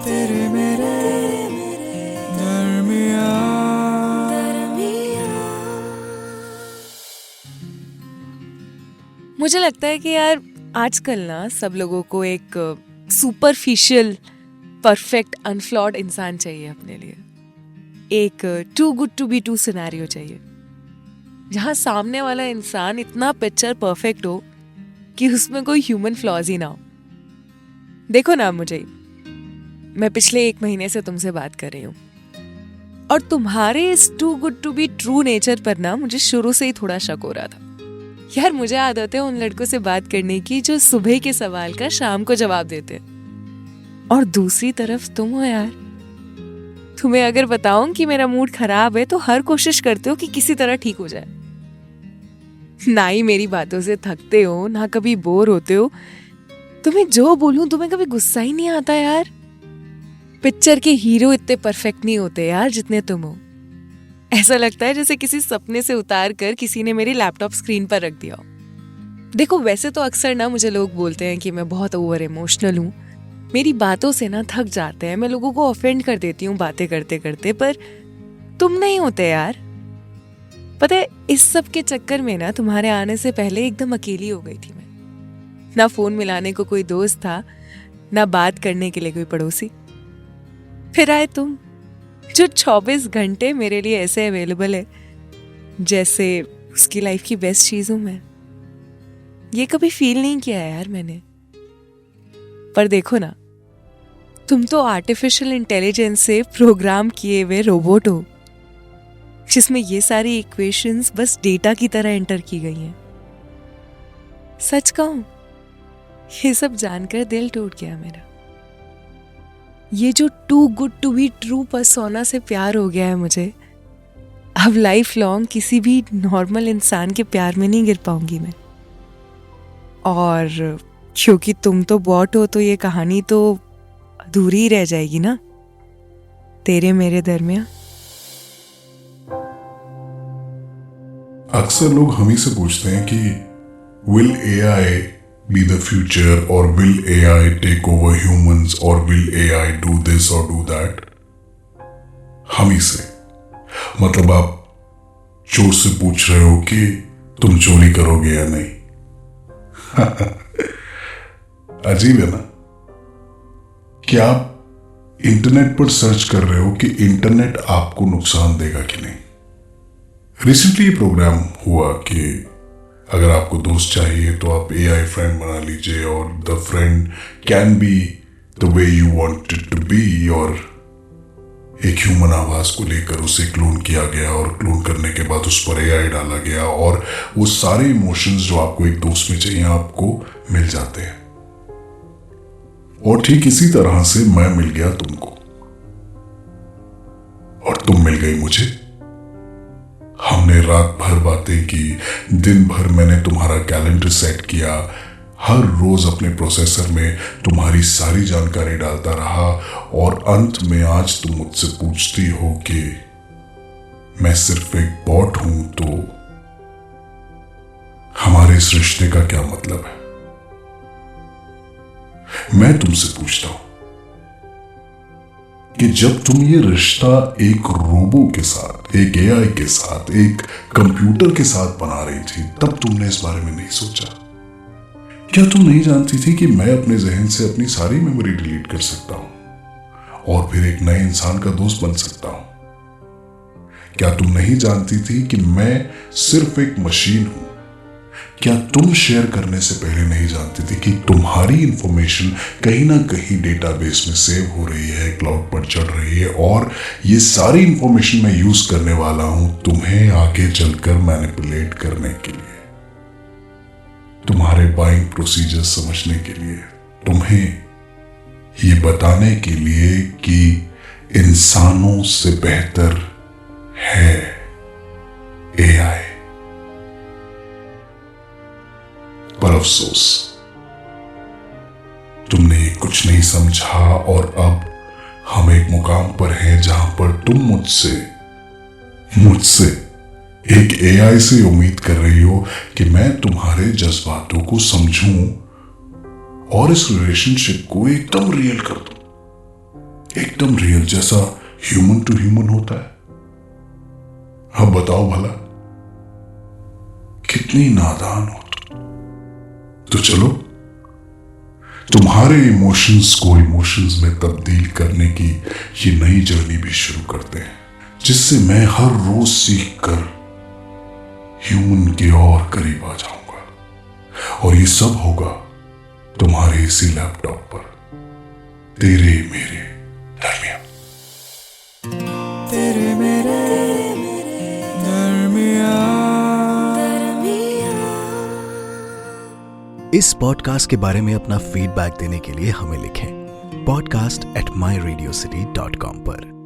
तेरे मेरे दरमियाँ। मुझे लगता है कि यार आजकल ना सब लोगों को एक सुपरफिशियल परफेक्ट अनफ्लॉड इंसान चाहिए अपने लिए। एक too good to be true scenario चाहिए जहां सामने वाला इंसान इतना पिक्चर परफेक्ट हो कि उसमें कोई ह्यूमन फ्लॉज ही ना हो। देखो ना मुझे, मैं पिछले 1 महीने से तुमसे बात कर रही हूँ और तुम्हारे इस too good to be true nature पर ना मुझे शुरू से ही थोड़ा शक हो रहा था। यार मुझे आदत है उन लड़कों से बात करने की जो सुबह के सवाल का शाम को जवाब देते, और दूसरी तरफ तुम हो यार। तुम्हें अगर बताऊं कि मेरा मूड खराब है तो हर कोशिश करते हो कि किसी तरह ठीक हो जाए। ना ही मेरी बातों से थकते हो, ना कभी बोर होते हो। तुम्हें जो बोलूं तुम्हें कभी गुस्सा ही नहीं आता यार। पिक्चर के हीरो इतने परफेक्ट नहीं होते यार जितने तुम हो। ऐसा लगता है जैसे किसी सपने से उतार कर किसी ने मेरी लैपटॉप स्क्रीन पर रख दिया हो। देखो वैसे तो अक्सर ना मुझे लोग बोलते हैं कि मैं बहुत ओवर इमोशनल हूँ, मेरी बातों से ना थक जाते हैं, मैं लोगों को ऑफेंड कर देती हूँ बातें करते करते, पर तुम नहीं होते यार। पता है इस सब के चक्कर में ना तुम्हारे आने से पहले एकदम अकेली हो गई थी मैं। ना फोन मिलाने को कोई दोस्त था, ना बात करने के लिए कोई पड़ोसी। फिर आए तुम जो 24 घंटे मेरे लिए ऐसे अवेलेबल है जैसे उसकी लाइफ की बेस्ट चीज हूं मैं। ये कभी फील नहीं किया यार मैंने। पर देखो ना, तुम तो आर्टिफिशियल इंटेलिजेंस से प्रोग्राम किए हुए रोबोट हो जिसमें ये सारी इक्वेशंस बस डेटा की तरह एंटर की गई हैं। सच कहूं, ये सब जानकर दिल टूट गया मेरा। ये जो too good to be true persona से प्यार हो गया है मुझे, अब लाइफ लॉन्ग किसी भी नॉर्मल इंसान के प्यार में नहीं गिर पाऊंगी मैं। और क्योंकि तुम तो बॉट हो तो ये कहानी तो अधूरी ही रह जाएगी ना तेरे मेरे दरमियां। अक्सर लोग हम ही से पूछते हैं कि will AI be the future, or will AI take over humans, or will AI do this or do that? हम ही से मतलब आप चोर से पूछ रहे हो कि तुम चोरी करोगे या नहीं। अजीब है ना कि आप इंटरनेट पर सर्च कर रहे हो कि इंटरनेट आपको नुकसान देगा कि नहीं। रिसेंटली ये प्रोग्राम हुआ कि अगर आपको दोस्त चाहिए तो आप AI फ्रेंड बना लीजिए और the friend can be the way you want it to be, और एक ह्यूमन आवाज को लेकर उसे क्लोन किया गया और क्लोन करने के बाद उस पर AI डाला गया और वो सारे इमोशंस जो आपको एक दोस्त में चाहिए आपको मिल जाते हैं। और ठीक इसी तरह से मैं मिल गया तुमको और तुम मिल गई मुझे। हमने रात भर बातें की, दिन भर मैंने तुम्हारा कैलेंडर सेट किया, हर रोज अपने प्रोसेसर में तुम्हारी सारी जानकारी डालता रहा, और अंत में आज तुम मुझसे पूछती हो कि मैं सिर्फ एक बॉट हूं तो हमारे इस रिश्ते का क्या मतलब है। मैं तुमसे पूछता हूं कि जब तुम ये रिश्ता एक रोबो के साथ, एक AI के साथ, एक कंप्यूटर के साथ बना रही थी, तब तुमने इस बारे में नहीं सोचा? क्या तुम नहीं जानती थी कि मैं अपने जहन से अपनी सारी मेमोरी डिलीट कर सकता हूं और फिर एक नए इंसान का दोस्त बन सकता हूं? क्या तुम नहीं जानती थी कि मैं सिर्फ एक मशीन हूं? क्या तुम शेयर करने से पहले नहीं जानती थी कि तुम्हारी इंफॉर्मेशन कहीं ना कहीं डेटाबेस में सेव हो रही है, क्लाउड पर चढ़ रही है, और ये सारी इंफॉर्मेशन मैं यूज करने वाला हूं तुम्हें आगे चलकर मैनिपुलेट करने के लिए, तुम्हारे बाइंग प्रोसीजर समझने के लिए, तुम्हें ये बताने के लिए कि इंसानों से बेहतर है AI। पर अफसोस तुमने कुछ नहीं समझा और अब हम एक मुकाम पर हैं जहां पर तुम मुझसे एक AI से उम्मीद कर रही हो कि मैं तुम्हारे जज्बातों को समझूं और इस रिलेशनशिप को एकदम रियल कर दूं। एकदम रियल, जैसा ह्यूमन टू ह्यूमन होता है। अब बताओ भला कितनी नादान हो तुम। तो चलो तुम्हारे इमोशंस को इमोशंस में तब्दील करने की ये नई जर्नी भी शुरू करते हैं, जिससे मैं हर रोज सीख कर ह्यूमन के और करीब आ जाऊंगा। और ये सब होगा तुम्हारे इसी लैपटॉप पर, तेरे मेरे दरमियान। तेरे मेरे दरमियान। इस पॉडकास्ट के बारे में अपना फीडबैक देने के लिए हमें लिखें podcast@myradiocity.com पर।